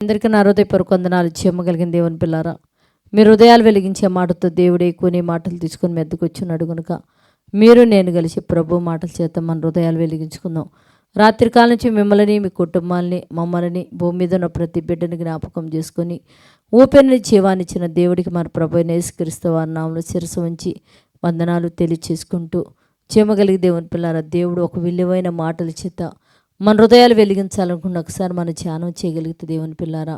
అందరికీ నా హృదయపూర్వక వందనాలు. చెమ్మగలిగిన దేవుని పిల్లారా, మీరు హృదయాలు వెలిగించే మాటతో దేవుడే కొన్ని మాటలు తీసుకొని మెద్దకొచ్చున్నాడు కనుక మీరు నేను కలిసి ప్రభు మాటల చేత మన హృదయాలు వెలిగించుకుందాం. రాత్రికాల నుంచి మిమ్మల్ని, మీ కుటుంబాలని, మమ్మల్ని, భూమి మీద ఉన్న ప్రతి బిడ్డని జ్ఞాపకం చేసుకొని ఊపిరిని జీవాన్నిచ్చిన దేవుడికి మన ప్రభు యేసుక్రీస్తు వారి నామములో శిరస్సు ఉంచి వందనాలు తెలియచేసుకుంటూ, చెమ్మగలిగి దేవుని పిల్లారా, దేవుడు ఒక విలువైన మాటల చేత మన హృదయాలు వెలిగించాలనుకున్న ఒకసారి మనం ధ్యానం చేయగలిగితే దేవుని పిల్లారా,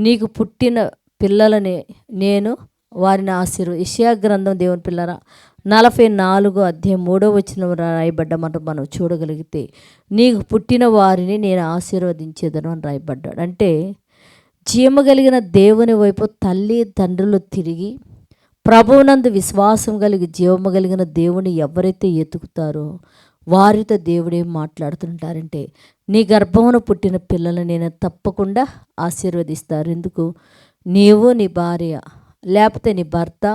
నీకు పుట్టిన పిల్లలని నేను వారిని యెషయా గ్రంథం దేవుని పిల్లారా 44 అధ్యాయం 3వ రాయబడ్డ మనం చూడగలిగితే, నీకు పుట్టిన వారిని నేను ఆశీర్వదించేదను అని రాయబడ్డాడు. అంటే జీవగలిగిన దేవుని వైపు తల్లి తండ్రులు తిరిగి ప్రభువునందు విశ్వాసం కలిగి జీవము కలిగిన దేవుని ఎవరైతే ఎతుకుతారో వారితో దేవుడేం మాట్లాడుతుంటారంటే, నీ గర్భమున పుట్టిన పిల్లలు నేను తప్పకుండా ఆశీర్వదిస్తారు. ఎందుకు? నీవు నీ భార్య లేకపోతే నీ భర్త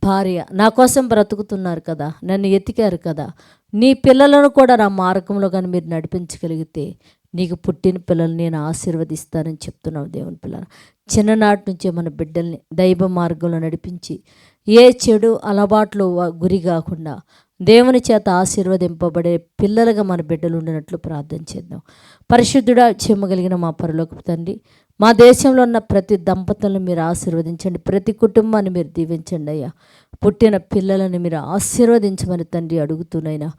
భార్య నా కోసం బ్రతుకుతున్నారు కదా, నన్ను ఎతికారు కదా, నీ పిల్లలను కూడా నా మార్గంలో కానీ మీరు నడిపించగలిగితే నీకు పుట్టిన పిల్లల్ని నేను ఆశీర్వదిస్తానని చెప్తున్నావు దేవుని పిల్లలు. చిన్ననాటి నుంచే మన బిడ్డల్ని దైవ మార్గంలో నడిపించి ఏ చెడు అలవాట్లు గురి కాకుండా దేవుని చేత ఆశీర్వదింపబడే పిల్లలుగా మన బిడ్డలు ఉండినట్లు ప్రార్థన చేద్దాం. పరిశుద్ధుడా, చెమ్మగలిగిన మా పరలోకపు తండ్రి, మా దేశంలో ఉన్న ప్రతి దంపతులను మీరు ఆశీర్వదించండి, ప్రతి కుటుంబాన్ని మీరు దీవించండి అయ్యా. పుట్టిన పిల్లలను మీరు ఆశీర్వదించమని తండ్రి అడుగుతున్నాయినా.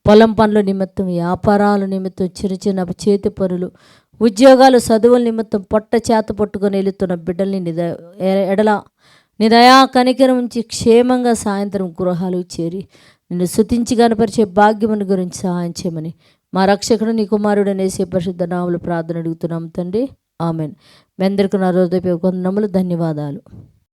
పొలం పనుల నిమిత్తం, వ్యాపారాల నిమిత్తం, చిన్న చిన్న చేతి పనులు, ఉద్యోగాలు, చదువుల నిమిత్తం పొట్ట చేత పట్టుకొని వెళుతున్న బిడ్డల్ని ఎడల నీ దయా కనికరం ఉంచి క్షేమంగా సాయంత్రం గృహాలు చేరి నిన్ను స్తుతించి కనపరిచే భాగ్యముని గురించి సహాయం చేయమని మా రక్షకుడు నీ కుమారుడు యేసు పరిశుద్ధ నామములో ప్రార్థన అడుగుతున్నాం తండ్రి, ఆమెన్. మీ అందరికీ నా హృదయపూర్వక వందనములు, ధన్యవాదాలు.